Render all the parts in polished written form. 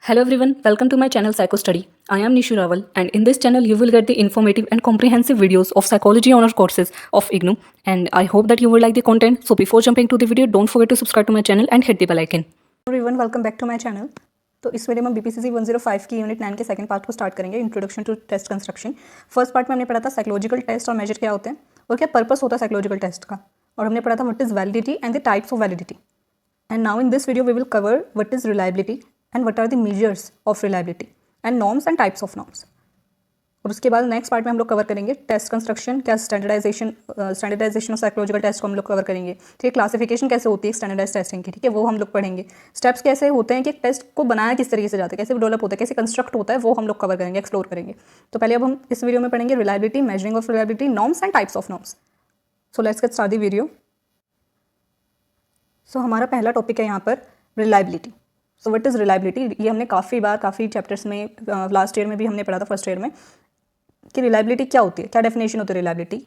Hello everyone, welcome to my channel Psycho Study. I am Nishu Rawal and in this channel you will get the informative and comprehensive videos of psychology honor courses of IGNOU and I hope that you will like the content. So before jumping to the video, don't forget to subscribe to my channel and hit the bell icon. Everyone welcome back to my channel. तो इस video में बीपीसीसी 105 की unit 9 के second part को start करेंगे, introduction to test construction. First part में हमने पढ़ा था साइकोलॉजिकल टेस्ट और मेजर क्या होते हैं और क्या पर्पस होता है साइकोलॉजिकल टेस्ट का, और हमने पढ़ा था what is validity and the types of validity. And now in this video we will cover what is reliability and what are the measures of reliability and norms and types of norms. और उसके बाद next part में हम लोग cover करेंगे test construction, क्या standardisation of psychological test को हम लोग कवर करेंगे। ठीक है, क्लासिफिकेशन कैसे होती है स्टैंडर्डाइज टेस्टिंग की, ठीक है, वो हम लोग पढ़ेंगे। स्टेप्स कैसे होते हैं कि टेस्ट को बनाया किस तरीके से जाता है, कैसे डेवलप होता है, कैसे कंस्ट्रक्ट होता है, वो हम लोग कवर करेंगे, एक्सप्लोर करेंगे। तो पहले अब हम इस वीडियो में पढ़ेंगे reliability, measuring of reliability, norms and types of norms. So let's get start the video. So हमारा पहला टॉपिक है यहाँ पर reliability. So what is reliability, ये हमने काफ़ी चैप्टर्स में लास्ट ईयर में भी हमने पढ़ा था, फर्स्ट ईयर में, कि रिलायबिलिटी क्या होती है, क्या डेफिनेशन होती है रिलायबिलिटी।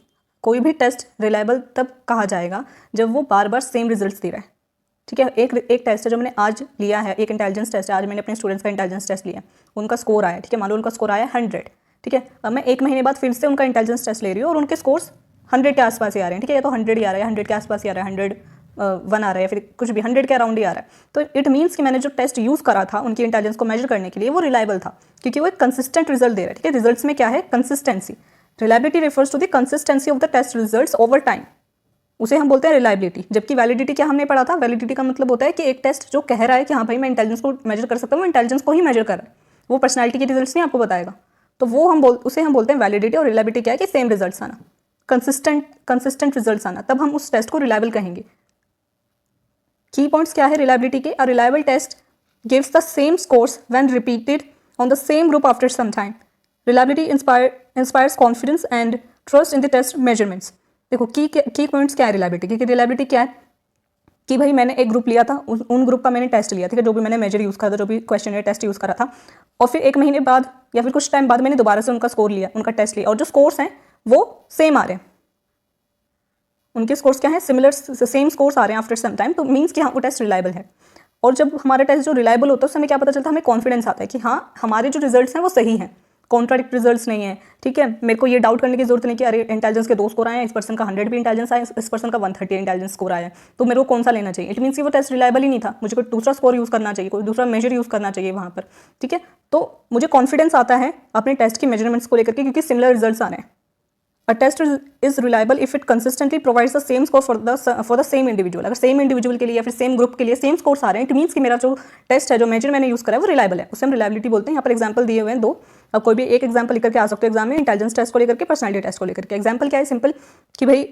कोई भी टेस्ट रिलायबल तब कहा जाएगा जब वो बार बार सेम रिजल्ट्स दे रहा है। ठीक है, एक टेस्ट है जो मैंने आज लिया है, एक इंटेलिजेंस टेस्ट है, आज मैंने अपने स्टूडेंट्स का इंटेलिजेंस टेस्ट लिया, उनका स्कोर आया, ठीक है, मान लो उनका स्कोर आया 100, ठीक है। अब मैं एक महीने बाद फिर से उनका इंटेलिजेंस टेस्ट ले रही हूँ और उनके स्कोर्स 100 के आसपास ही आ रहे हैं, ठीक है, या तो 100 ही आ रहा है, 100 के आसपास ही आ रहा है, 101 आ रहा है, फिर कुछ भी 100 के अराउंड ही आ रहा है। तो इट मीन्स कि मैंने जो टेस्ट यूज़ करा था उनकी इंटेलिजेंस को मेजर करने के लिए वो रिलायबल था, क्योंकि वो एक कंसिस्टेंट रिजल्ट दे रहा है। ठीक है, रिजल्ट्स में क्या है, consistency. Reliability refers to the consistency of the test results over time, उसे हम बोलते हैं रिलायबिलिटी। जबकि वैलिडिटी क्या हमने पढ़ा था, वैलिडिटी का मतलब होता है कि एक टेस्ट जो कह रहा है कि हाँ भाई मैं इंटेलिजेंस को मेजर कर सकता हूँ, वो इंटेलिजेंस को ही मेजर कर रहा है, वो पर्सनैलिटी के रिजल्ट्स नहीं आपको बताएगा। तो वो उसे हम बोलते हैं वैलिडिटी। और रिलायबिलिटी क्या है कि सेम रिजल्ट्स आना, कंसिस्टेंट रिजल्ट्स आना, तब हम उस टेस्ट को रिलायबल कहेंगे। की पॉइंट्स क्या है रिलायबिलिटी के, a reliable test gives the same scores when repeated on the same group after some time. Reliability inspires confidence and trust in the test measurements. देखो की पॉइंट्स क्या है रिलायबिलिटी की, रिलायबिलिटी क्या है कि भाई मैंने एक ग्रुप लिया था, उन ग्रुप का मैंने टेस्ट लिया, ठीक है, जो भी मैंने मेजर यूज़ करा था, जो भी क्वेश्चन या टेस्ट यूज़ करा था, और फिर एक महीने बाद या फिर कुछ टाइम बाद मैंने दोबारा से उनका स्कोर लिया, उनका टेस्ट लिया, और जो स्कोर्स हैं वो सेम आ रहे हैं, उनके स्कोर्स क्या है, सिमिलर सेम स्कोर्स आ रहे हैं आफ्टर सम टाइम, तो मीन्स कि हाँ वो टेस्ट रिलायबल है। और जब हमारा टेस्ट जो रिलायबल होता है उससे हमें क्या पता चलता है, हमें कॉन्फिडेंस आता है कि हाँ हमारे जो रिजल्ट्स हैं वो सही हैं, कॉन्ट्राडिक्ट रिजल्ट्स नहीं है। ठीक है, मेरे को ये डाउट करने की जरूरत नहीं कि अरे इंटेलिजेंस के 2 स्कोर आए हैं, इस पर्सन का 100 भी इंटेलिजेंस आया, इस पर्सन का 130 इंटेलिजेंस स्कोर आया है, तो मेरे को कौन सा लेना चाहिए। इट मीन्स कि वो टेस्ट रिलायबल ही नहीं था, मुझे कोई दूसरा स्कोर यूज़ करना चाहिए, कोई दूसरा मेजर यूज़ करना चाहिए वहाँ पर। ठीक है, तो मुझे कॉन्फिडेंस आता है अपने टेस्ट की मेजरमेंट्स को लेकर के, क्योंकि सिमिलर रिजल्ट्स आ रहे हैं। A test is reliable if it consistently provides the same score for the same individual। अगर सेम इंडिविजुअल के लिए या फिर सेम ग्रुप के लिए सेम स्कोर्स आ रहे हैं, इट मीन्स कि मेरा जो टेस्ट है, जो मेजर मैंने यूज़ करा है वो रिलायबल है, उसे हम रिलायबिलिटी बोलते हैं। यहाँ पर एग्जांपल दिए हुए हैं 2, अब कोई भी एक एग्जांपल लेकर के आ सकते हो एग्जाम में, इंटेलिजेंस टेस्ट को लेकर के, पर्सनैलिटी टेस्ट को लेकर के। एग्जांपल क्या है, सिंपल कि भाई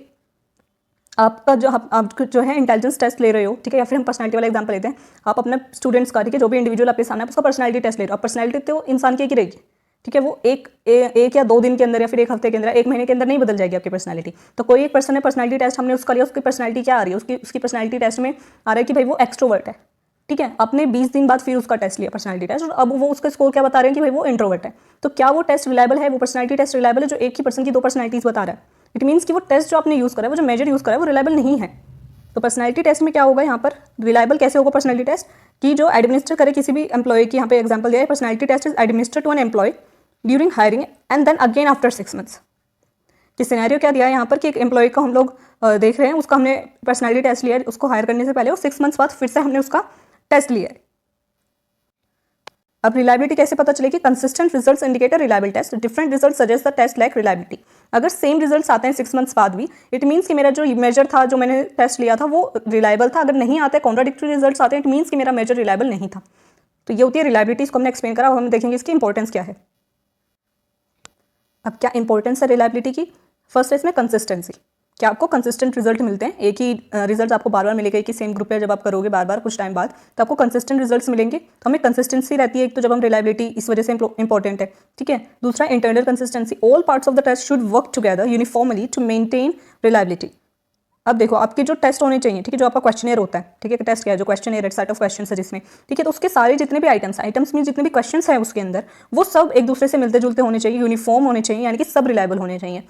आपका आप जो है इंटेलिजेंस टेस्ट ले रहे हो, ठीक है, या फिर हम पर्सनैलिटी वाला एग्जांपल लेते हैं, आप अपने स्टूडेंट्स का, ठीक है, जो भी इंडिविजुअल आपके सामने है उसका पर्सनैलिटी टेस्ट ले रहे हो। अब पर्सनैलिटी तो इंसान की एक ही रहेगी, ठीक है, वो एक या 2 दिन के अंदर या फिर 1 हफ्ते के अंदर, 1 महीने के अंदर नहीं बदल जाएगी आपकी पर्सनैलिटी। तो कोई एक पर्सन है, पर्सनैलिटी टेस्ट हमने उसका लिया, उसकी पर्सनैलिटी क्या आ रही है, उसकी पर्सनैलिटी टेस्ट में आ रहा है कि भाई वो एक्सट्रोवर्ट है, ठीक है। आपने 20 दिन बाद फिर उसका टेस्ट लिया पर्सनैलिटी टेस्ट, और अब वो उसका स्कोर क्या बता रहे हैं कि भाई वो इंट्रोवर्ट है। तो क्या वो टेस्ट रिलायबल है, वो पर्सनैलिटी टेस्ट रिलायबल है जो एक ही पर्सन की 2 पर्सनैलिटीज बता रहा है। इट मीन्स कि वो टेस्ट जो आपने यूज़ करा है, वो जो मेजर यूज़ करा है वो रिलायबल नहीं है। तो पर्सनैलिटी टेस्ट में क्या होगा, यहाँ पर रिलायबल कैसे होगा पर्सनैलिटी टेस्ट की, जो एडमिनिस्टर करे किसी भी एम्प्लॉय की, यहाँ पे एग्जाम्पल दिया है, personality test is administer to an employ during hiring and then again after 6 months. कि सिनेरियो क्या दिया है यहाँ पर कि एक एम्प्लॉय को हम लोग देख रहे हैं, उसका हमने पर्सनैलिटी टेस्ट लिया है उसको हायर करने से पहले, और 6 मंथ्स बाद फिर से हमने उसका टेस्ट लिया है। अब रिलायबिलिटी कैसे पता चलेगी, consistent results indicate a reliable test, different result suggest the test lack reliability. अगर सेम रिजल्ट्स आते हैं 6 मंथ्स बाद भी, इट मीन्स कि मेरा जो मेजर था, जो मैंने टेस्ट लिया था वो रिलायबल था। अगर नहीं आते, कॉन्ट्राडिक्टरी रिजल्ट्स आते हैं, इट मीन्स कि मेरा मेजर रिलायबल नहीं था। तो ये होती है रिलायबिलिटी, इसको हमने एक्सप्लेन करा, अब हम देखेंगे इसकी इंपॉर्टेंस क्या है। अब क्या इंपॉर्टेंस है रिलायबिलिटी की, फर्स्ट है इसमें कंसिस्टेंसी, क्या आपको कंसिस्टेंट रिजल्ट मिलते हैं, एक ही रिजल्ट आपको बार बार मिलेगा, एक ही सेम ग्रुप पे जब आप करोगे बार बार कुछ टाइम बाद, तो आपको कंसिस्टेंट रिजल्ट्स मिलेंगे। तो हमें कंसिस्टेंसी रहती है एक, तो जब हम रिलायबिलिटी इस वजह से इंपॉर्टेंट है, ठीक है। दूसरा internal consistency, all parts of the test should work together uniformly to maintain reliability. अब देखो आपके जो टेस्ट होने चाहिए, ठीक है, जो आपका क्वेश्चनर होता है, ठीक है, टेस्ट क्या है, जो क्वेश्चनर है, सेट ऑफ क्वेश्चन है जिसमें, ठीक है, तो उसके सारे जितने भी आइटम्स में जितने भी क्वेश्चन हैं उसके अंदर, वो सब एक दूसरे से मिलते जुलते होने चाहिए, यूनिफॉर्म होने चाहिए, यानी कि सब रिलायबल होने चाहिए,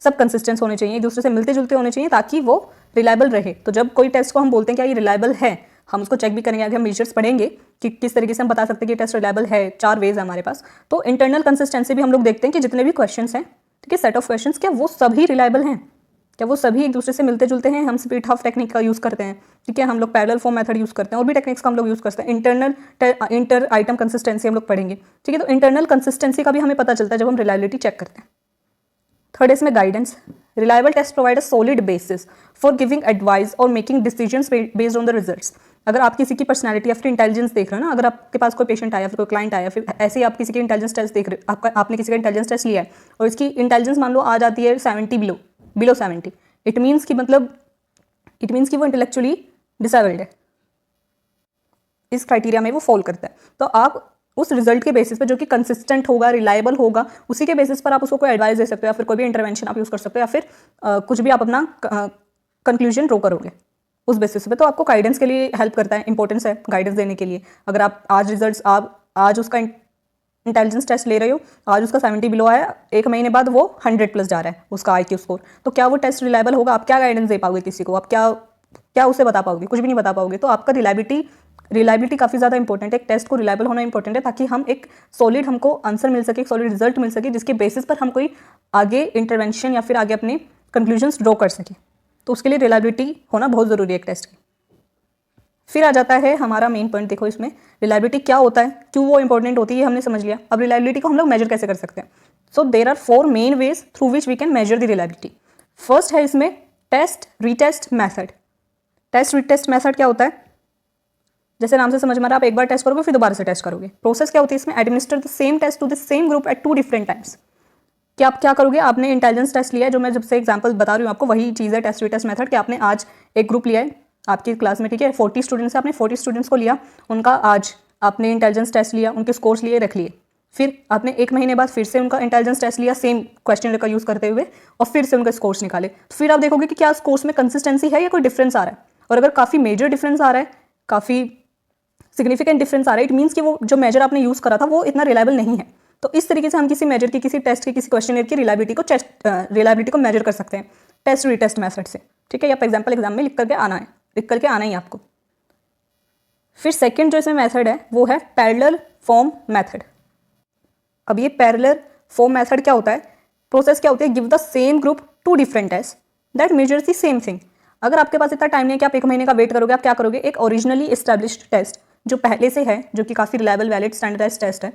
सब कंसिस्टेंस होने चाहिए, एक दूसरे से मिलते जुलते होने चाहिए, ताकि वो रिलायबल रहे। तो जब कोई टेस्ट को हम बोलते हैं क्या ये रिलायबल है, हम उसको चेक भी करेंगे, आगे हम मेजर्स पढ़ेंगे कि किस तरीके से हम बता सकते हैं कि टेस्ट रिलायबल है। 4 वेज है हमारे पास। तो इंटरनल कंसिस्टेंसी भी हम लोग देखते हैं कि जितने भी क्वेश्चंस हैं, ठीक है, सेट ऑफ क्वेश्चंस, क्या वो सभी रिलायबल हैं, क्या वो सभी एक दूसरे से मिलते जुलते हैं। हम स्प्लिट हाफ टेक्निक का यूज़ करते हैं, ठीक है, हम लोग पैरेलल फॉर्म मेथड यूज़ करते हैं, और भी टेक्निक्स का हम लोग यूज़ करते हैं। इंटर आइटम कंसिस्टेंसी हम लोग पढ़ेंगे, ठीक है। तो इंटरनल कंसिस्टेंसी का भी हमें पता चलता है जब हम रिलायबिलिटी चेक करते हैं। थर्ड इसमें guidance. Reliable test provide a solid basis for giving advice और making decisions based on the results. अगर आप किसी की पर्सनैलिटी या फिर इंटेलिजेंस देख रहे हो ना, अगर आपके पास कोई पेशेंट आया, फिर कोई क्लाइंट आया, फिर ऐसे ही आप किसी की इंटेलिजेंस टेस्ट देख रहे हो, आपने किसी का इंटेलिजेंस टेस्ट लिया है और इसकी इंटेलिजेंस मान लो आ जाती है 70 बिलो 70, इट मीन्स कि वो इंटेलेक्चुअली डिसेबल्ड है, इस क्राइटेरिया में वो फॉल करता है। तो आप उस रिजल्ट के बेसिस पे जो कि कंसिस्टेंट होगा, रिलायबल होगा, उसी के बेसिस पर आप उसको कोई एडवाइस दे सकते हो, या फिर कोई भी इंटरवेंशन आप यूज़ कर सकते हो, या फिर कुछ भी आप अपना कंक्लूजन ड्रॉ करोगे उस बेसिस पे। तो आपको गाइडेंस के लिए हेल्प करता है, इंपॉर्टेंस है गाइडेंस देने के लिए। अगर आप आज उसका इंटेलिजेंस टेस्ट ले रहे हो, आज उसका 70 बिलो आया, 1 महीने बाद वो 100 प्लस जा रहा है उसका IQ स्कोर, तो क्या वो टेस्ट रिलायबल होगा? आप क्या गाइडेंस दे पाओगे किसी को? आप क्या उसे बता पाओगे? कुछ भी नहीं बता पाओगे। तो आपका रिलायबिलिटी काफ़ी ज़्यादा इंपॉर्टेंट है। एक टेस्ट को रिलायबल होना इंपॉर्टेंट है, ताकि हम एक सॉलिड हमको आंसर मिल सके, एक सॉलिड रिजल्ट मिल सके, जिसके बेसिस पर हम कोई आगे इंटरवेंशन या फिर आगे अपने कंक्लूजन्स ड्रॉ कर सकें। तो उसके लिए रिलायबिलिटी होना बहुत ज़रूरी है एक टेस्ट की। फिर आ जाता है हमारा मेन पॉइंट। देखो इसमें रिलायबिलिटी क्या होता है, क्यों वो इंपॉर्टेंट होती है, हमने समझ लिया। अब रिलायबिलिटी को हम लोग मेजर कैसे कर सकते हैं? So there are 4 main ways through which we can measure the reliability. First है इसमें test retest method. Test retest method क्या होता है? जैसे नाम से समझ में आ रहा है, आप एक बार टेस्ट करोगे फिर दोबारा से टेस्ट करोगे। प्रोसेस क्या होती है इसमें? Administer the same test to the same group at 2 different times. कि आप क्या करोगे? आपने इंटेलिजेंस टेस्ट लिया है, जो मैं जब से एग्जांपल बता रही हूँ आपको, वही चीज़ है टेस्ट रीटेस्ट मेथड। कि आपने आज एक ग्रुप लिया है आपकी क्लास में, ठीक है, 40 स्टूडेंट्स है, आपने 40 स्टूडेंट्स को लिया, उनका आज आपने इंटेलिजेंस टेस्ट लिया, उनके स्कोर्स लिए रख लिए। फिर आपने 1 महीने बाद फिर से उनका इंटेलिजेंस टेस्ट लिया, सेम क्वेश्चन का यूज़ करते हुए, और फिर से उनके स्कोर्स निकाले। तो फिर आप देखोगे कि क्या स्कोर्स में कंसिस्टेंसी है या कोई डिफरेंस आ रहा है। और अगर काफ़ी मेजर डिफरेंस आ रहा है, काफ़ी सिग्निफिकेंट डिफरेंस आ रहा है, इट मीन्स कि वो जो मेजर आपने यूज़ करा था वो इतना रिलायबल नहीं है। तो इस तरीके से हम किसी मेजर की, किसी टेस्ट की, किसी क्वेश्चनर की रिलायबिलिटी को मेजर कर सकते हैं टेस्ट रीटेस्ट मेथड से, ठीक है। या एग्जाम्पल एग्जाम में लिख करके आना ही आपको। फिर सेकंड जो इसमें मेथड है वो है पैरेलल फॉर्म मेथड। अब ये पैरेलल फॉर्म मेथड क्या होता है? प्रोसेस क्या होती है? Give the same group 2 different test that measures the same thing. अगर आपके पास इतना टाइम नहीं है कि आप 1 महीने का वेट करोगे, आप क्या करोगे? एक ओरिजिनली एस्टैब्लिश्ड टेस्ट जो पहले से है, जो कि काफ़ी रिलायबल, वैलिड, स्टैंडर्डाइज टेस्ट है,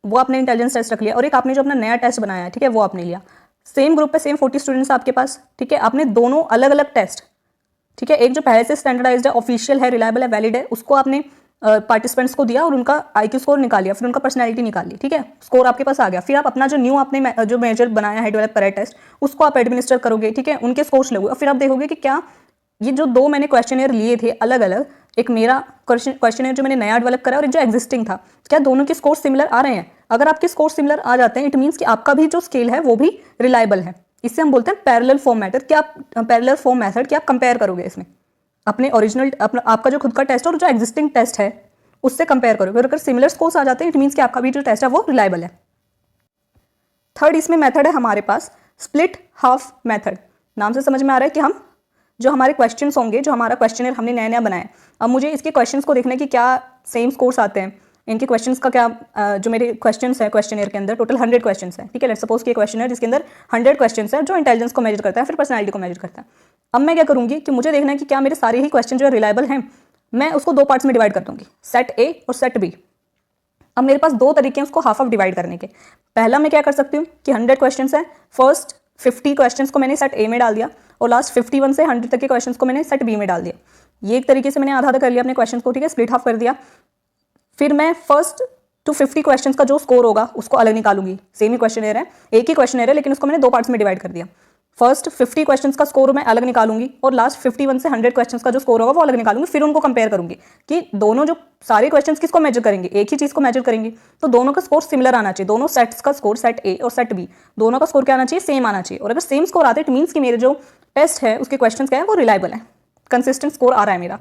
वो आपने इंटेलिजेंस टेस्ट रख लिया, और एक आपने जो अपना नया टेस्ट बनाया है, ठीक है, वो आपने लिया। सेम ग्रुप पे सेम 40 स्टूडेंट्स आपके पास, ठीक है, आपने दोनों अलग अलग टेस्ट, ठीक है, एक जो पहले से स्टैंडर्डाइज्ड है, ऑफिशियल है, रिलायबल है, वैलिड है, उसको आपने पार्टिसिपेंट्स को दिया और उनका IQ स्कोर निकाल लिया, फिर उनका पर्सनैलिटी निकाल ली, ठीक है, स्कोर आपके पास आ गया। फिर आप अपना जो न्यू आपने जो मेजर बनाया है, डेवलप करा है टेस्ट, उसको आप एडमिनिस्टर करोगे, ठीक है, उनके स्कोर्स लोगे, और फिर आप देखोगे कि क्या ये जो 2 मैंने क्वेश्चनर लिए थे अलग अलग, एक मेरा क्वेश्चनर जो मैंने नया डेवलप करा और एक जो एग्जिस्टिंग था, क्या दोनों के स्कोर सिमिलर आ रहे हैं? अगर आपके स्कोर सिमिलर आ जाते हैं, इट मीन्स कि आपका भी जो स्केल है वो भी रिलायबल है। इससे हम बोलते हैं पैरेलल फॉर्म मेथड। क्या आप पैरेलल फॉर्म मेथड क्या आप कंपेयर करोगे इसमें अपने ओरिजिनल, आपका जो खुद का टेस्ट और जो एग्जिस्टिंग टेस्ट है उससे कंपेयर करोगे, और अगर सिमिलर स्कोर्स आ जाते हैं, इट मीन्स कि आपका भी जो टेस्ट है वो रिलायबल है। थर्ड इसमें मेथड है हमारे पास स्प्लिट हाफ मेथड। नाम से समझ में आ रहा है कि हम जो हमारे क्वेश्चंस होंगे, जो हमारा क्वेश्चनर हमने नया नया बनाया, अब मुझे इसके क्वेश्चंस को देखना कि क्या सेम स्कोर्स आते हैं, इनके क्वेश्चंस का क्या, जो मेरे क्वेश्चंस हैं क्वेश्चनर के अंदर टोटल 100 क्वेश्चंस हैं, ठीक है। लेट्स सपोज कि क्वेश्चन है जिसके अंदर 100 क्वेश्चंस हैं, जो इंटेलिजेंस को मेजर करता है, फिर पर्सनैलिटी को मेजर करता है। अब मैं क्या करूँगी कि मुझे देखना है कि क्या मेरे सारे ही क्वेश्चन जो है रिलायबल हैं। मैं उसको 2 पार्ट्स में डिवाइड कर दूँगी, सेट A और सेट B। अब मेरे पास 2 तरीके हैं उसको हाफ ऑफ डिवाइड करने के। पहला मैं क्या कर सकती हूँ कि 100 क्वेश्चंस हैं, फर्स्ट 50 क्वेश्चंस को मैंने सेट A में डाल दिया, और लास्ट 51 से 100 तक के क्वेश्चंस को मैंने सेट B में डाल दिया। ये एक तरीके से मैंने आधा कर लिया अपने क्वेश्चंस को, ठीक है, स्प्लिट हाफ कर दिया। फिर मैं फर्स्ट टू 50 क्वेश्चंस का जो स्कोर होगा उसको अलग निकालूंगी। सेम ही क्वेश्चनर है, एक ही क्वेश्चनर है, लेकिन उसको मैंने 2 पार्ट्स में डिवाइड कर दिया। फर्स्ट 50 क्वेश्चंस का स्कोर मैं अलग निकालूंगी, और लास्ट 51 से 100 क्वेश्चंस का जो स्कोर होगा वो अलग निकालूंगी। फिर उनको कंपेयर करूंगी कि दोनों जो सारे क्वेश्चंस किसको मेजर करेंगे, एक ही चीज़ को मेजर करेंगे, तो दोनों का स्कोर सिमिलर आना चाहिए। दोनों सेट्स का स्कोर, सेट A और सेट B, दोनों का स्कोर क्या आना चाहिए? सेम आना चाहिए। और अगर सेम स्कोर आते हैं, इट मीन्स कि मेरे जो टेस्ट है उसके क्वेश्चन क्या है वो रिलायबल है, कंसिस्टेंट स्कोर आ रहा है मेरा।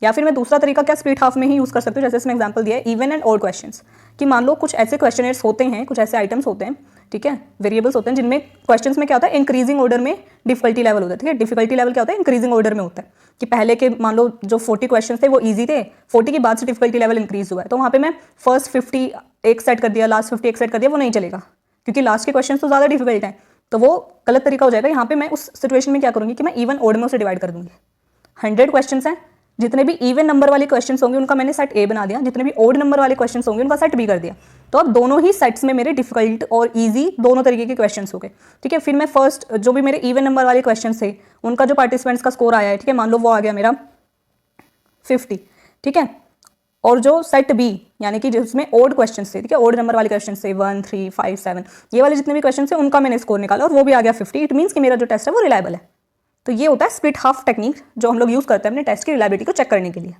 या फिर मैं दूसरा तरीका क्या स्प्लिट हाफ में ही यूज़ कर सकती हूँ, जैसे इसमें एग्जाम्पल दिया है इवन एंड ऑड क्वेश्चंस, कि मान लो कुछ ऐसे क्वेश्चनर्स होते हैं, कुछ ऐसे आइटम्स होते हैं, ठीक है, वेरिएबल्स होते हैं जिनमें क्वेश्चंस में क्या होता है, इंक्रीजिंग ऑर्डर में डिफिकल्टी लेवल होता है, ठीक है। डिफिकल्टी लेवल क्या होता है, इंक्रीजिंग ऑर्डर में होता है कि पहले के मान लो जो 40 क्वेश्चन थे वो ईजी थे, 40 के बाद से डिफिकल्टी लेवल इंक्रीज हुआ है, तो वहाँ पे मैं फर्स्ट 50 एक सेट कर दिया, लास्ट 50 एक सेट कर दिया, वो नहीं चलेगा क्योंकि लास्ट के क्वेश्चन तो ज़्यादा डिफिकल्ट हैं, तो वो गलत तरीका हो जाएगा। यहाँ पे मैं उस सिचुएशन में क्या करूँगी कि मैं इवन ऑड में उसे डिवाइड कर दूंगी। 100 क्वेश्चन हैं, जितने भी इवन नंबर वाले क्वेश्चन होंगे उनका मैंने सेट ए बना दिया, जितने भी ओड नंबर वाले क्वेश्चन होंगे उनका सेट बी कर दिया। तो अब दोनों ही सेट्स में मेरे डिफिकल्ट और इजी दोनों तरीके के क्वेश्चन हो गए, ठीक है। फिर मैं फर्स्ट जो भी मेरे इवन नंबर वाले क्वेश्चन थे उनका जो पार्टिसिपेंट्स का स्कोर आया है, ठीक है, मान लो वो आ गया मेरा 50, ठीक है। और जो सेट बी यानी कि जिसमें ओड क्वेश्चन थे, ठीक है, ओड नंबर वाले क्वेश्चन थे 1, 3, 5, 7, ये वाले जितने भी क्वेश्चन थे उनका मैंने स्कोर निकाला और वो भी आ गया 50। इट मीन्स कि मेरा जो टेस्ट है वो रिलायबल है। तो ये होता है स्प्लिट हाफ टेक्निक जो हम लोग यूज़ करते हैं अपने टेस्ट की रिलायबिलिटी को चेक करने के लिए।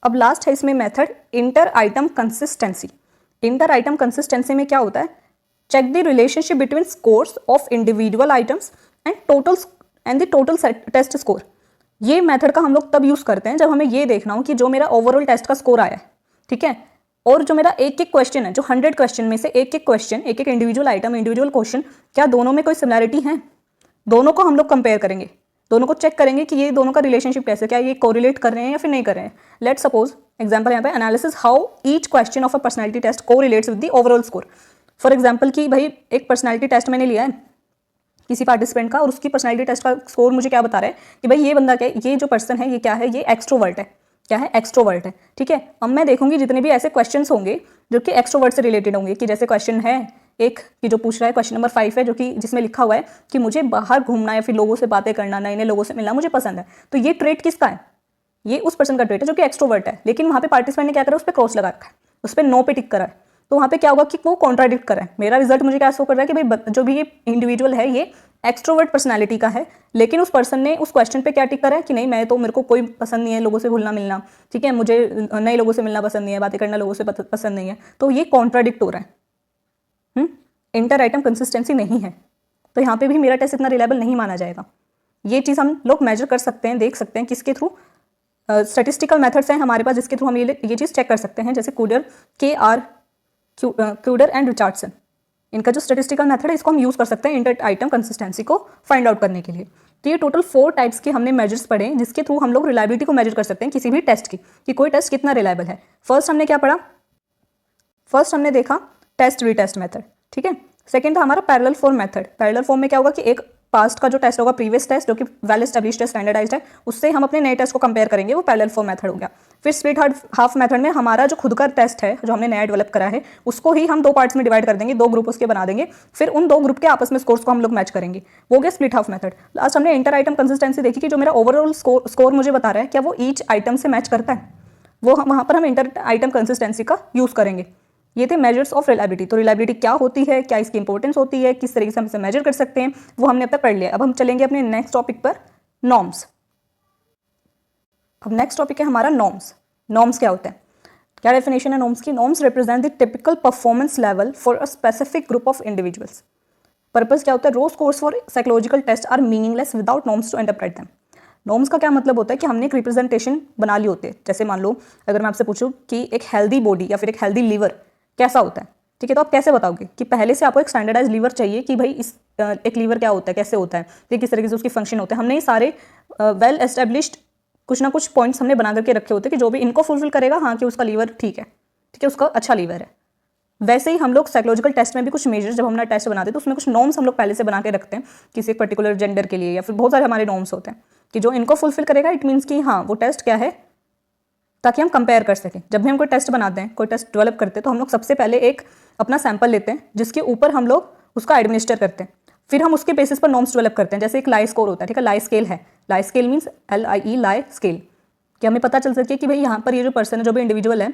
अब लास्ट है इसमें method inter item consistency. Inter item consistency में क्या होता है, check the relationship between scores of individual items and the total test score. ये मेथड का हम लोग तब यूज़ करते हैं जब हमें ये देखना हो कि जो मेरा ओवरऑल टेस्ट का स्कोर आया है, ठीक है, और जो मेरा एक एक क्वेश्चन है, जो 100 क्वेश्चन में से एक एक क्वेश्चन, एक एक इंडिविजुअल आइटम, इंडिविजुअल क्वेश्चन, क्या दोनों में कोई सिमिलैरिटी है, दोनों को हम लोग कंपेयर करेंगे, दोनों को चेक करेंगे कि ये दोनों का रिलेशनशिप कैसे, क्या ये कोरिलेट कर रहे हैं या फिर नहीं कर रहे हैं। लेट सपोज एग्जांपल यहाँ पे analysis how each question of a personality test correlates with the overall score. For example कि भाई एक पर्सनैलिटी टेस्ट मैंने लिया है किसी पार्टिसिपेंट का और उसकी पर्सनैलिटी टेस्ट का स्कोर मुझे क्या बता रहा है कि भाई ये बंदा क्या, ये जो पर्सन है ये क्या है, ये एक्सट्रोवर्ट है, क्या है, एक्सट्रोवर्ट है, ठीक है। अब मैं देखूंगी जितने भी ऐसे क्वेश्चंस होंगे जो कि एक्सट्रोवर्ट से रिलेटेड होंगे, कि जैसे क्वेश्चन है एक कि जो पूछ रहा है, क्वेश्चन नंबर 5 है जो कि जिसमें लिखा हुआ है कि मुझे बाहर घूमना या फिर लोगों से बातें करना, नए नए लोगों से मिलना मुझे पसंद है। तो ये ट्रेट किसका है, ये उस पर्सन का ट्रेट है जो कि एक्सट्रोवर्ट है, लेकिन वहाँ पे पार्टिसिपेंट ने क्या करा, उस पर क्रॉस लगा रखा है, उस पर नो पे टिक करा है। तो वहाँ पे क्या होगा कि वो कॉन्ट्राडिक्ट कर रहा है। मेरा रिजल्ट मुझे क्या शो कर रहा है कि भाई जो भी ये इंडिविजुअल है ये एक्सट्रोवर्ट पर्सनालिटी का है, लेकिन उस पर्सन ने उस क्वेश्चन पे क्या टिक करा है कि नहीं, मैं तो, मेरे को कोई पसंद नहीं है लोगों से घुलना मिलना, ठीक है, मुझे नए लोगों से मिलना पसंद नहीं है, बातें करना लोगों से पसंद नहीं है। तो ये कॉन्ट्राडिक्ट हो रहा है, इंटर आइटम कंसिस्टेंसी नहीं है। तो यहाँ पे भी मेरा टेस्ट इतना रिलायबल नहीं माना जाएगा। ये चीज़ हम लोग मेजर कर सकते हैं, देख सकते हैं किसके थ्रू, स्टैटिस्टिकल मेथड्स हैं हमारे पास जिसके थ्रू हम ये चीज़ चेक कर सकते हैं, जैसे क्यूडर एंड रिचार्डसन। इनका जो स्टैटिस्टिकल मेथड है इसको हम यूज़ कर सकते हैं इंटर आइटम कंसिस्टेंसी को फाइंड आउट करने के लिए। तो ये टोटल 4 टाइप्स के हमने मेजर्स पढ़े हैं जिसके थ्रू हम लोग रिलायबिलिटी को मेजर कर सकते हैं किसी भी टेस्ट की, कि कोई टेस्ट कितना रिलायबल है। फर्स्ट हमने क्या पढ़ा, फर्स्ट हमने देखा टेस्ट रीटेस्ट मेथड, ठीक है। सेकंड था हमारा parallel form method. Parallel form में क्या होगा कि एक पास्ट का जो टेस्ट होगा, प्रीवियस टेस्ट जो कि वेल एस्टेब्लिश्ड है, स्टैंडर्डाइज्ड है, उससे हम अपने नए टेस्ट को कंपेयर करेंगे, वो पैरेलल फॉर्म मेथड हो गया। फिर स्प्लिट हाफ मेथड में हमारा जो खुद का टेस्ट है जो हमने नया डेवलप करा है उसको ही हम 2 पार्ट्स में डिवाइड कर देंगे, 2 ग्रुप उसके बना देंगे, फिर उन 2 ग्रुप के आपस में स्कोर्स को हम लोग मैच करेंगे, वो हो गया स्प्लिट हाफ मेथड। लास्ट हमने इंटर आइटम कंसिस्टेंसी देखी कि जो मेरा ओवरऑल स्कोर मुझे बता रहा है क्या वो ईच आइटम से मैच करता है, वो वहाँ पर हम इंटर आइटम कंसिस्टेंसी का यूज़ करेंगे। ये थे मेजर्स ऑफ रिलायबिलिटी। तो रिलायबिलिटी क्या होती है, क्या इसकी इंपॉर्टेंस होती है, किस तरीके से हम इसे मेजर कर सकते हैं, वो हमने अब तक पढ़ लिया। अब हम चलेंगे अपने नेक्स्ट टॉपिक पर, नॉर्म्स। अब नेक्स्ट टॉपिक है हमारा नॉर्म्स। नॉर्म्स क्या होता है, क्या डेफिनेशन है नॉर्म्स की। Norms represent the typical performance level for a specific group of individuals. Purpose क्या होता है, raw scores for psychological test are meaningless without norms to interpret them. Norms का क्या मतलब होता है कि हमने एक रिप्रेजेंटेशन बना ली होती है। जैसे मान लो अगर मैं आपसे पूछूं कि एक हेल्दी बॉडी या फिर एक हेल्दी लीवर कैसा होता है, ठीक है, तो आप कैसे बताओगे कि पहले से आपको एक स्टैंडर्डाइज लीवर चाहिए कि भाई इस एक लीवर क्या होता है, कैसे होता है, तो किस तरीके से उसकी फंक्शन होते हैं। हमने ये सारे वेल एस्टेब्लिश्ड कुछ ना कुछ पॉइंट्स हमने बना करके रखे होते हैं कि जो भी इनको फुलफिल करेगा, हाँ कि उसका लीवर ठीक है, उसका अच्छा लीवर है। वैसे ही हम लोग साइकोलॉजिकल टेस्ट में भी कुछ मेजर्स जब हम अपना टेस्ट बनाते हैं तो उसमें कुछ नॉर्म्स हम लोग पहले से बना के रखते हैं किसी एक पर्टिकुलर जेंडर के लिए, या फिर बहुत सारे हमारे नॉर्म्स होते हैं कि जो इनको फुलफिल करेगा इट मीन्स कि हाँ वो टेस्ट क्या है, ताकि हम कंपेयर कर सकें। जब भी हम कोई टेस्ट बनाते हैं, कोई टेस्ट डेवलप करते हैं, तो हम लोग सबसे पहले एक अपना सैंपल लेते हैं जिसके ऊपर हम लोग उसका एडमिनिस्टर करते हैं, फिर हम उसके बेसिस पर नॉर्म्स डेवलप करते हैं। जैसे एक लाई स्कोर होता है, ठीक है, लाई स्केल है, लाई स्केल मीन्स LIE लाई स्केल, कि हमें पता चल सके कि भाई यहाँ पर ये जो पर्सन है, जो भी इंडिविजुअल है,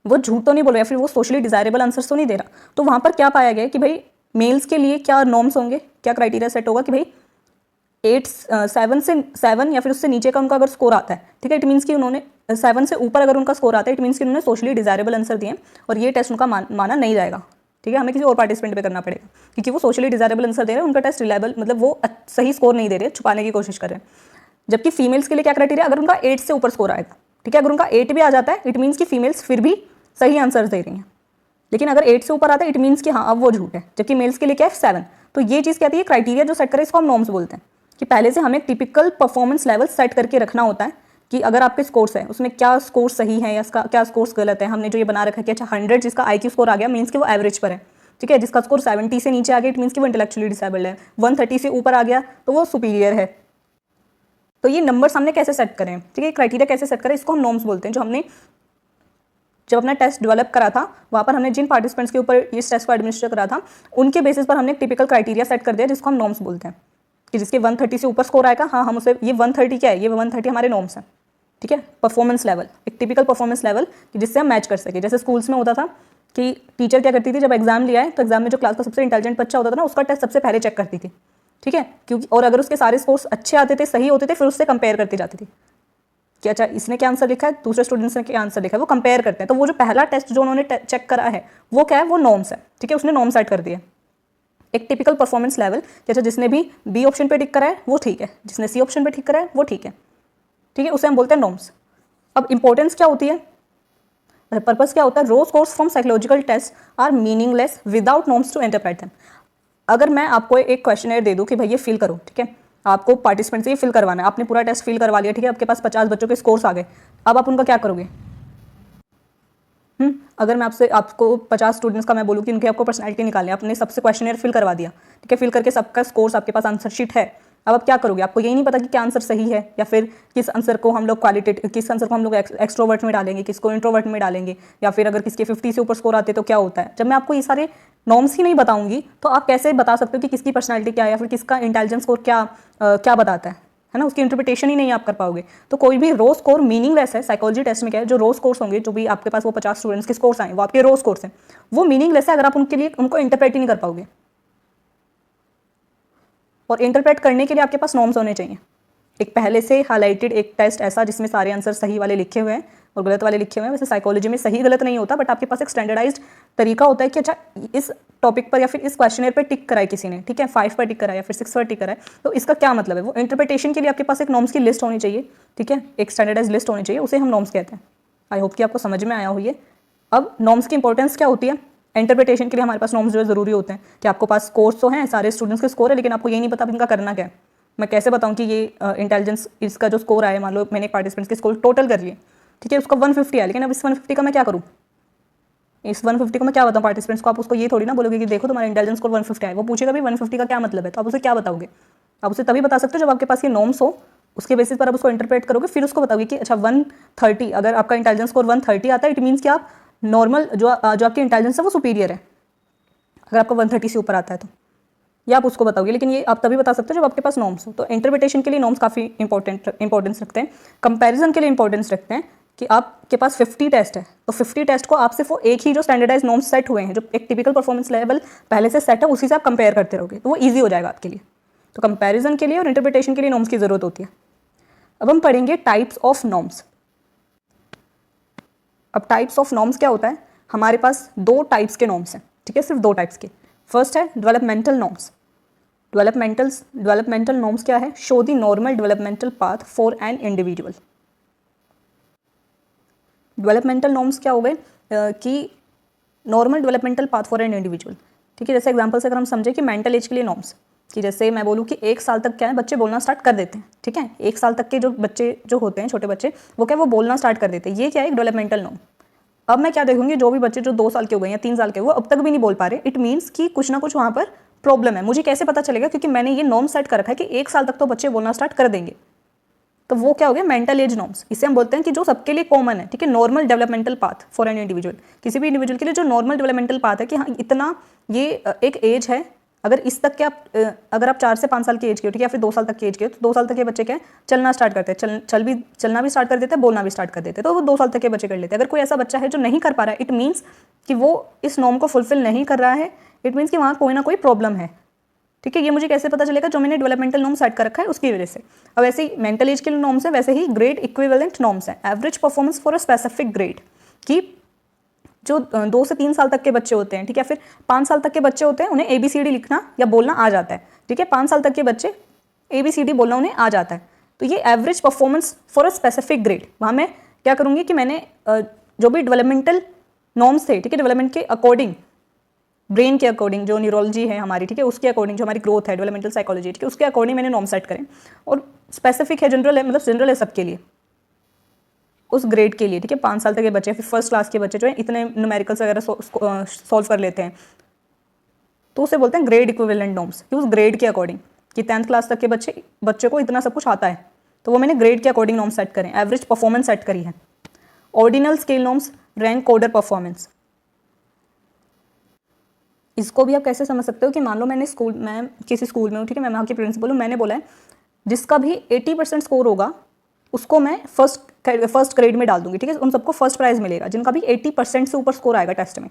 वो झूठ तो नहीं बोल रहा, या फिर वो सोशली डिजायरेबल आंसर्स तो नहीं दे रहा। तो वहाँ पर क्या पाया गया कि भाई मेल्स के लिए क्या नॉर्म्स होंगे, क्या क्राइटेरिया सेट होगा कि भाई 7 या फिर उससे नीचे का उनका अगर स्कोर आता है, ठीक है, इट मीन्स कि उन्होंने 7 से ऊपर अगर उनका स्कोर आता है इट मीन्स कि उन्होंने सोशली डिजायरेबल आंसर दिए और ये टेस्ट उनका माना नहीं जाएगा, ठीक है, हमें किसी और पार्टिसिपेंट पे करना पड़ेगा क्योंकि वो सोशली डिजायरेबल आंसर दे रहे हैं, उनका टेस्ट रिलायबल, मतलब वो सही स्कोर नहीं दे रहे, छुपाने की कोशिश कर रहे हैं। जबकि फीमेल्स के लिए क्या क्राइटेरिया, अगर उनका 8 से ऊपर स्कोर आएगा, ठीक है, अगर उनका 8 भी आ जाता है इट मीन्स कि फीमेल्स फिर भी सही आंसर दे रही हैं, लेकिन अगर 8 से ऊपर आता है इट मीन्स कि हाँ अब वो झूठ है, जबकि मेल्स के लिए क्या है 7। तो ये चीज़ कहती है क्राइटेरिया जो सेट करे इसको हम नॉर्म्स बोलते हैं, कि पहले से हमें टिपिकल परफॉर्मेंस लेवल सेट करके रखना होता है कि अगर आपके स्कोर्स है उसमें क्या स्कोर सही है या इसका क्या स्कोर्स गलत है। हमने जो ये बना रखा है कि अच्छा 100 जिसका IQ स्कोर आ गया मीन्स कि वो एवरेज पर है, ठीक है। जिसका स्कोर 70 से नीचे आ गया इट मीन्स कि वो इंटेलेक्चुअली डिसेबल्ड है। 130 से ऊपर आ गया तो वो सुपीरियर है। तो ये नंबर हमने कैसे सेट करें, ठीक है, क्राइटेरिया कैसे सेट करें, इसको हम नॉर्म्स बोलते हैं। जो हमने जब अपना टेस्ट डेवलप करा था वहाँ पर हमने जिन पार्टिसिपेंट्स के ऊपर इस टेस्ट को एडमिनिस्टर करा था उनके बेसिस पर हमने एक टिपिकल क्राइटेरिया सेट कर दिया जिसको हम नॉर्म्स बोलते हैं, कि जिसके 130 से ऊपर स्कोर आएगा, हाँ हम उसे ये 130 क्या है, ये 130 हमारे नॉर्म्स हैं, ठीक है। परफॉर्मेंस लेवल, एक टिपिकल परफॉर्मेंस लेवल जिससे हम मैच कर सके। जैसे स्कूल्स में होता था कि टीचर क्या करती थी, जब एग्जाम लिया है तो एग्जाम में जो क्लास का सबसे इंटेलिजेंट बच्चा होता था ना उसका टेस्ट सबसे पहले चेक करती थी, ठीक है, क्योंकि और अगर उसके सारे स्कोर्स अच्छे आते थे, सही होते थे, फिर उससे कंपेयर करती जाती थी कि अच्छा इसने क्या आंसर लिखा है, दूसरे स्टूडेंट्स ने क्या आंसर लिखा है, वो कंपेयर करते हैं। तो वो जो पहला टेस्ट जो उन्होंने चेक करा है वो क्या है, वो नॉर्म्स है, ठीक है, उसने नॉर्म सेट कर दिया। एक टिपिकल परफॉर्मेंस लेवल, जैसे जिसने भी बी ऑप्शन पे टिक करा है वो ठीक है, जिसने सी ऑप्शन पे टिक करा है वो ठीक है, ठीक है, उसे हम बोलते हैं नॉर्म्स। अब इंपॉर्टेंस क्या होती है, पर्पस क्या होता है, raw scores from psychological test are meaningless without norms to interpret them. अगर मैं आपको एक क्वेश्चनर दे दूं कि भाई ये फिल करो, ठीक है, आपको पार्टिसिपेंट से ये फिल करवाना है, आपने पूरा टेस्ट फिल करवा लिया, ठीक है, आपके पास 50 बच्चों के स्कोर्स आ गए, अब आप उनका क्या करोगे। अगर मैं आपको 50 स्टूडेंट्स का मैं बोलूँ कि उनकी आपको पर्सनैलिटी निकालनी है, आपने सबसे क्वेश्चनर फिल करवा दिया, ठीक है, फिल करके सबका स्कोर्स आपके पास आंसर शीट है, अब आप क्या करोगे, आपको यही नहीं पता कि क्या आंसर सही है या फिर किस आंसर को हम लोग किस आंसर को हम लोग एक्सट्रोवर्ट में डालेंगे, किसको इंट्रोवर्ट में डालेंगे, या फिर अगर किसके 50 से ऊपर स्कोर आते तो क्या होता है। जब मैं आपको ये सारे नॉर्म्स ही नहीं बताऊंगी तो आप कैसे बता सकते हो कि किसकी पर्सनैलिटी क्या है या फिर किसका इंटेलिजेंस स्कोर क्या बताता है ना, उसकी इंटरप्रिटेशन ही नहीं आप कर पाओगे। तो कोई भी रो स्कोर मीनिंगलेस है। साइकोलॉजी टेस्ट में क्या है, जो रो स्कोर्स होंगे, जो भी आपके पास वो 50 स्टूडेंट्स के स्कोर्स आए वो आपके रो स्कोर्स हैं, वो मीनिंगलेस है अगर आप उनके लिए उनको इंटरप्रेट ही नहीं कर पाओगे। और इंटरप्रेट करने के लिए आपके पास नॉर्म्स होने चाहिए। एक पहले से हाईलाइटेड एक टेस्ट ऐसा जिसमें सारे आंसर सही वाले लिखे हुए हैं और गलत वाले लिखे हुए हैं। वैसे साइकोलॉजी में सही गलत नहीं होता, बट आपके पास एक स्टैंडर्डाइज्ड तरीका होता है कि अच्छा इस टॉपिक पर या फिर इस क्वेश्चनर पर टिक कराए किसी ने, ठीक है, 5 पर टिक कराया या फिर 6 पर टिक कराए, तो इसका क्या मतलब है। वो इंटरप्रिटेशन के लिए आपके पास एक नॉर्म्स की लिस्ट होनी चाहिए, ठीक है, एक स्टैंडर्डाइज लिस्ट होनी चाहिए, उसे हम नॉर्म्स कहते हैं। आई होप कि आपको समझ में आया हुई है। अब नॉर्म्स की इंपॉर्टेंस क्या होती है, इंटरप्रिटेशन के लिए हमारे पास नॉर्म्स जो है ज़रूरी होते हैं कि आपको पास स्कोर्स तो हैं, सारे स्टूडेंट्स के स्कोर है, लेकिन आपको ये नहीं पता इनका करना क्या है। मैं कैसे बताऊं कि ये इंटेलिजेंस इसका जो स्कोर आया, मान लो मैंने पार्टिसिपेंट्स के स्कोर टोटल कर लिए, ठीक है, उसका 150 है, लेकिन अब इस 150 का मैं क्या करूँ, इस 150 को मैं क्या बताऊँ पार्टिसिपेंट्स को। आप उसको ये थोड़ी ना बोलोगे कि देखो तुम्हारा इंटेलिजेंस स्कोर 150 है, वो पूछेगा भी 150 का क्या मतलब है, तो आप उसे क्या बताओगे। आप उसे तभी बता सकते हो जब आपके पास ये नॉर्म्स हो, उसके बेसिस पर आप उसको इंटरप्रेट करोगे, फिर उसको बताओगे कि अच्छा 130 अगर आपका इंटेलिजेंस स्कोर 130 आता है इट मीन्स कि आप नॉर्मल जो आपकी इंटेलिजेंस है वो सुपीरियर है, अगर आपका 130 से ऊपर आता है तो ये आप उसको बताओगे। लेकिन ये आप तभी बता सकते हो जब आपके पास नॉर्म्स हो। तो इंटरप्रिटेशन के लिए नॉर्म्स काफ़ी इंपॉर्टेंस रखते हैं। कंपैरिजन के लिए इंपॉर्टेंस रखते हैं कि आपके पास 50 टेस्ट है तो 50 टेस्ट को आप सिर्फ वो एक ही जो स्टैंडर्डाइज नॉर्म्स सेट हुए हैं, जो एक टिपिकल परफॉर्मेंस लेवल पहले से सेट है, उसी से आप कंपेयर करते रहोगे तो वो ईजी हो जाएगा आपके लिए। तो कंपैरिजन के लिए और इंटरप्रिटेशन के लिए नॉर्म्स की ज़रूरत होती है। अब हम पढ़ेंगे टाइप्स ऑफ नॉर्म्स। अब टाइप्स ऑफ नॉर्म्स क्या होता है, हमारे पास 2 टाइप्स के नॉर्म्स हैं, ठीक है, सिर्फ 2 टाइप्स के। फर्स्ट है डेवलपमेंटल नॉर्म्स। डेवलपमेंटल नॉर्म्स क्या है, show the normal developmental path for an individual. Developmental norms क्या हो गए कि normal developmental path for an individual, ठीक है। जैसे एग्जांपल से अगर हम समझे कि मेंटल एज के लिए नॉर्म्स, कि जैसे मैं बोलूँ कि 1 साल तक क्या है बच्चे बोलना स्टार्ट कर देते हैं, ठीक है, 1 साल तक के जो बच्चे जो होते हैं, छोटे बच्चे, वो क्या वो बोलना स्टार्ट कर देते हैं, ये क्या है एक डेवलपमेंटल नॉर्म। अब मैं क्या देखूंगी, जो भी बच्चे जो 2 साल के हो गए या 3 साल के वो अब तक भी नहीं बोल पा रहे, इट मीन्स कि कुछ ना कुछ वहाँ पर प्रॉब्लम है। मुझे कैसे पता चलेगा, क्योंकि मैंने ये नॉर्म सेट कर रखा है कि 1 साल तक तो बच्चे बोलना स्टार्ट कर देंगे, तो वो क्या हो गया मेंटल एज नॉर्म्स। इसे हम बोलते हैं कि जो सबके लिए कॉमन है, ठीक है, normal developmental path for an individual. किसी भी इंडिविजुअल के लिए जो नॉर्मल डेवलपमेंटल पाथ है कि हाँ इतना ये एक एज है, अगर इस तक के आप अगर आप 4 से 5 साल की एज के हो, ठीक है, या फिर 2 साल तक की एज के हो, तो 2 साल तक के बच्चे क्या है चलना स्टार्ट करते हैं, चलना भी स्टार्ट कर देते हैं, बोलना भी स्टार्ट कर देते हैं, तो वो 2 साल तक के बच्चे कर लेते हैं। अगर कोई ऐसा बच्चा है जो नहीं कर पा रहा है, इट मीन्स कि वो इस नॉर्म को फुलफिल नहीं कर रहा है, इट मीन्स कि वहाँ कोई ना कोई प्रॉब्लम है, ठीक है। ये मुझे कैसे पता चलेगा, जो मैंने डेवलपमेंटल नॉर्म सेट कर रखा है उसकी वजह से। अब ऐसे ही मेंटल एज के लिए नॉर्म्स है, वैसे ही ग्रेड इक्विवेलेंट नॉर्म्स है। Average performance for a specific grade, कि जो 2 से 3 साल तक के बच्चे होते हैं, ठीक है, फिर 5 साल तक के बच्चे होते हैं, उन्हें ABCD लिखना या बोलना आ जाता है, ठीक है, 5 साल तक के बच्चे ABCD बोलना उन्हें आ जाता है, तो ये average performance for a specific grade. वहाँ मैं क्या करूँगी कि मैंने जो भी डेवलपमेंटल नॉर्म्स थे, ठीक है, डेवलपमेंट के अकॉर्डिंग, ब्रेन के अकॉर्डिंग, जो न्यूरोलॉजी है हमारी, ठीक है, उसके अकॉर्डिंग, जो हमारी ग्रोथ है, डेवलपमेंटल साइकोलॉजी, ठीक है, उसके अकॉर्डिंग मैंने नॉर्म सेट करें। और स्पेसिफिक है, जनरल है, मतलब जनरल है सबके लिए, उस ग्रेड के लिए, ठीक है। 5 साल तक के बच्चे, फिर फर्स्ट क्लास के बच्चे जो है इतने न्यूमेरिकल्स वगैरह सॉल्व कर लेते हैं, तो उसे बोलते हैं ग्रेड इक्विवेलेंट नॉर्म्स, कि उस ग्रेड के अकॉर्डिंग, कि 10th क्लास तक के बच्चे को इतना सब कुछ आता है, तो वो मैंने ग्रेड के अकॉर्डिंग नॉर्म सेट करें। एवरेज परफॉर्मेंस सेट करी है। Ordinal scale norms, rank coder performance. इसको भी आप कैसे समझ सकते हो कि मान लो मैं किसी स्कूल में हूँ, ठीक है, मैं वहाँ की प्रिंसिपल हूँ, मैंने बोला है जिसका भी 80% स्कोर होगा उसको मैं फर्स्ट ग्रेड में डाल दूंगी, ठीक है, उन सबको फर्स्ट प्राइज मिलेगा जिनका भी 80% से ऊपर स्कोर आएगा टेस्ट में।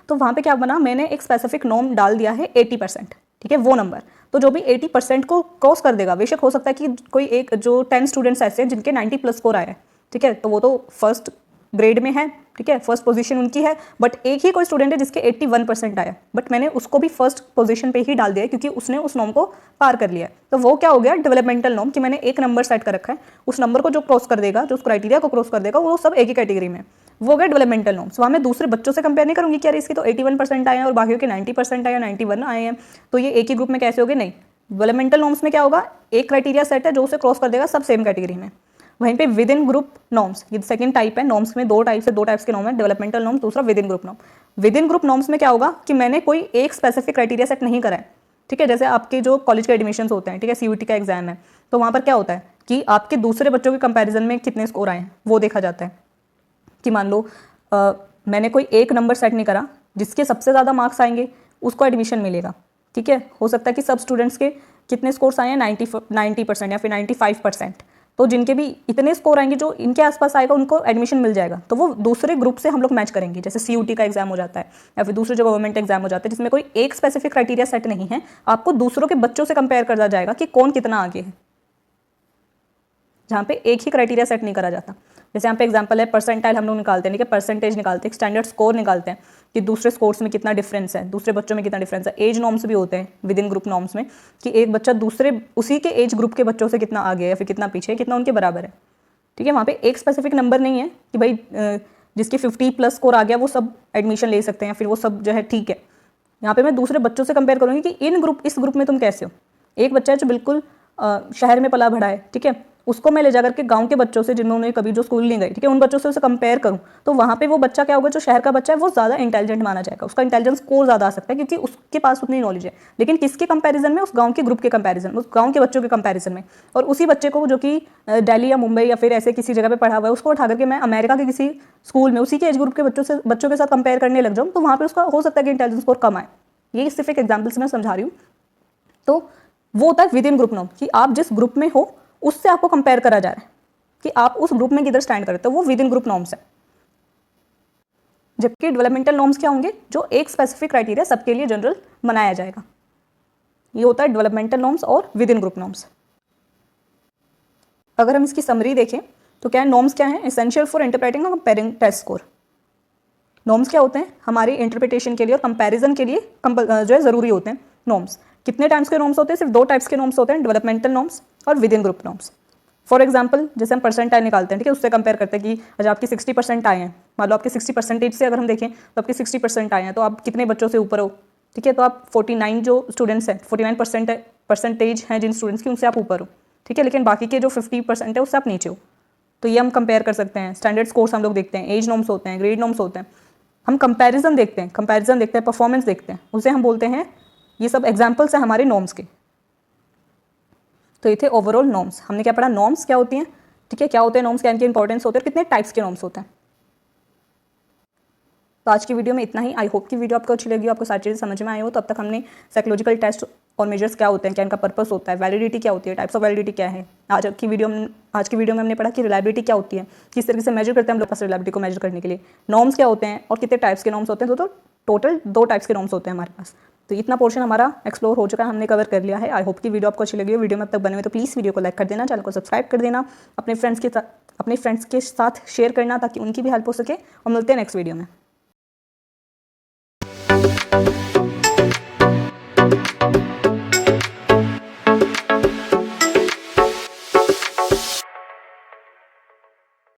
तो वहाँ पे क्या बना, मैंने एक स्पेसिफिक नॉर्म डाल दिया है 80%, ठीक है, वो नंबर। तो जो भी 80% को क्रॉस कर देगा, बेशक हो सकता है कि कोई एक जो 10 स्टूडेंट्स ऐसे हैं जिनके 90+ स्कोर आए हैं, ठीक है, तो वो तो फर्स्ट ग्रेड में है, ठीक है, फर्स्ट पोजीशन उनकी है। बट एक ही कोई स्टूडेंट है जिसके 81% आया, बट मैंने उसको भी फर्स्ट पोजीशन पे ही डाल दिया क्योंकि उसने उस नॉर्म को पार कर लिया है। तो वो क्या हो गया, डेवलपमेंटल नॉर्म, कि मैंने एक नंबर सेट कर रखा है, उस नंबर को जो क्रॉस कर देगा, जो उस क्राइटेरिया को क्रॉस कर देगा, वो सब एक ही कैटेगरी में, वो हो गया डेवलपमेंटल नॉर्म्स। वहाँ मैं दूसरे बच्चों से कंपेयर नहीं करूँगी कि यार इसके तो 81% आए हैं और बाकियों के 90% आए हैं, 91 आए हैं, तो ये एक ही ग्रुप में कैसे हो गए, नहीं। डेवलपमेंटल नॉर्म्स में क्या होगा, एक क्राइटेरिया सेट है जो उसे क्रॉस कर देगा, सब सेम कैटेगरी में। वहीं पे विद इन ग्रुप नॉर्म्स, ये सेकंड टाइप है। नॉर्म्स में दो टाइप्स के नॉर्म है, डेवलपमेंटल नॉर्म्स, दूसरा with in group norm. With in group norms में क्या होगा कि मैंने कोई एक स्पेसिफिक क्राइटेरिया सेट नहीं करा है, ठीक है। जैसे आपके जो कॉलेज के एडमिशन्स होते हैं, ठीक है, CUET का एग्जाम है, तो वहाँ पर क्या होता है कि आपके दूसरे बच्चों के कंपैरिजन में कितने स्कोर आए हैं वो देखा जाता है। कि मान लो मैंने कोई एक नंबर सेट नहीं करा, जिसके सबसे ज़्यादा मार्क्स आएंगे उसको एडमिशन मिलेगा, ठीक है। हो सकता है कि सब स्टूडेंट्स के कितने स्कोर्स आए हैं, 90% या फिर 95%, तो जिनके भी इतने स्कोर आएंगे जो इनके आसपास आएगा उनको एडमिशन मिल जाएगा। तो वो दूसरे ग्रुप से हम लोग मैच करेंगे, जैसे CUET का एग्जाम हो जाता है या फिर दूसरे जो गवर्नमेंट एग्जाम हो जाते हैं जिसमें कोई एक स्पेसिफिक क्राइटेरिया सेट नहीं है, आपको दूसरों के बच्चों से कंपेयर करा जाएगा कि कौन कितना आगे है, जहाँ पे एक ही क्राइटेरिया सेट नहीं करा जाता। जैसे यहाँ पे एग्जांपल है, परसेंटाइल हम लोग निकालते हैं, ठीक है, परसेंटेज निकालते हैं, स्टैंडर्ड स्कोर निकालते हैं कि दूसरे स्कोर्स में कितना डिफरेंस है, दूसरे बच्चों में कितना डिफरेंस है। एज नॉर्म्स भी होते हैं विद इन ग्रुप नॉर्म्स में, कि एक बच्चा दूसरे उसी के एज ग्रुप के बच्चों से कितना आगे है या फिर कितना पीछे है, कितना उनके बराबर है, ठीक है। वहाँ पे एक स्पेसिफिक नंबर नहीं है कि भाई जिसके 50+ स्कोर आ गया वो सब एडमिशन ले सकते हैं या फिर वो सब जो है ठीक है। यहाँ पे मैं दूसरे बच्चों से कंपेयर करूँगी कि इस ग्रुप में तुम कैसे हो। एक बच्चा है जो बिल्कुल शहर में पला बढ़ा है, ठीक है, उसको मैं ले जाकर के गांव के बच्चों से जिन्होंने कभी जो स्कूल नहीं गए, ठीक है, उन बच्चों से उसे कंपेयर करूं, तो वहाँ पे वो बच्चा क्या होगा, जो शहर का बच्चा है वो ज़्यादा इंटेलिजेंट माना जाएगा, उसका इंटेलिजेंस स्कोर ज़्यादा आ सकता है क्योंकि उसके पास उतनी नॉलेज है। लेकिन किसके कंपैरिजन में, उस गाँव के ग्रुप के कंपैरिजन, उस गाँव के बच्चों के कंपैरिजन में। और उसी बच्चे को जो कि दिल्ली या मुंबई या फिर ऐसे किसी जगह पर पढ़ा हुआ है, उसको उठा करके मैं अमेरिका के किसी स्कूल में उसी के एज ग्रुप के बच्चों के साथ कंपेयर करने लग जाऊँ, तो वहाँ पर उसका हो सकता है कि इंटेलिजेंस स्कोर कम आए। ये सिर्फ एक एग्जाम्पल से मैं समझा रही हूँ। तो वो होता है विद इन ग्रुप नॉर्म, कि आप जिस ग्रुप में हो उससे आपको कंपेयर करा जा रहा है कि आप उस ग्रुप में किधर स्टैंड करते हो, वो विद इन ग्रुप नॉर्म्स है। जबकि डेवलपमेंटल नॉर्म्स क्या होंगे, जो एक स्पेसिफिक क्राइटेरिया सबके लिए जनरल बनाया जाएगा। ये होता है डेवलपमेंटल नॉर्म्स और विद इन ग्रुप नॉर्म्स। अगर हम इसकी समरी देखें तो क्या है, नॉर्म्स क्या है, एसेंशियल फॉर इंटरप्रेटिंग और कंपेयरिंग टेस्ट स्कोर। नॉर्म्स क्या होते हैं, हमारी इंटरप्रिटेशन के लिए और कंपैरिजन के लिए जो है ज़रूरी होते हैं। नॉर्म्स कितने टाइप्स के नॉर्म्स होते हैं, सिर्फ 2 टाइप्स के नॉर्म्स होते हैं, डेवलपमेंटल नॉर्म्स और with in group norms. For example जैसे हम परसेंटाइल निकालते हैं, ठीक है, उससे कंपेयर करते हैं कि अगर आपके 60% आए हैं, मान लो आपके 60% से अगर हम देखें तो आपके 60% आए हैं, तो आप कितने बच्चों से ऊपर हो, ठीक है, तो आप 49 जो स्टूडेंट्स हैं, 49% परसेंटेज हैं जिन स्टूडेंट्स की, उनसे आप ऊपर हो, ठीक है, लेकिन बाकी के जो 50% है उससे आप नीचे हो। तो ये हम कंपेयर कर सकते हैं। स्टैंडर्ड स्कोर्स हम लोग देखते हैं, एज नॉर्म्स होते हैं, ग्रेड नॉर्म्स होते हैं, हम कंपैरिजन देखते हैं, परफॉर्मेंस देखते हैं, उसे हम बोलते हैं। ये सब एग्जाम्पल्स हैं हमारे नॉर्म्स के। तो ये थे ओवरऑल नॉर्म्स। हमने क्या पढ़ा, नॉर्म्स क्या होती हैं, ठीक है, क्या होते हैं नॉर्म्स, क्या इनके इंपॉर्टेंस होते हैं, कितने टाइप्स के नॉर्म्स होते हैं। तो आज की वीडियो में इतना ही। आई होप कि वीडियो आपको अच्छी लगी, आपको सारी चीज़ें समझ में आई हो। तो अब तक हमने साइकोलॉजिकल टेस्ट और मेजर्स क्या होते हैं, क्या इनका पर्पस होता है, वैलिडिटी क्या होती है, टाइप्स ऑफ वैलिडिटी क्या है। आज की वीडियो में हमने पढ़ा कि रिलायबिलिटी क्या होती है, किस तरीके से मेजर करते हैं हम लोग पास रिलायबिलिटी को मेजर करने के लिए। नॉर्म्स क्या होते हैं और कितने टाइप्स के नॉर्म्स होते हैं। तो टोटल 2 टाइप्स के नॉर्म्स होते हैं हमारे पास। तो इतना पोर्शन हमारा एक्सप्लोर हो चुका है, हमने कवर कर लिया है। आई होप कि वीडियो आपको अच्छी लगी हो। वीडियो में अब तक बने हुए तो प्लीज़ वीडियो को लाइक कर देना, चैनल को सब्सक्राइब कर देना, अपने फ्रेंड्स के साथ शेयर करना ताकि उनकी भी हेल्प हो सके। और मिलते हैं नेक्स्ट वीडियो में।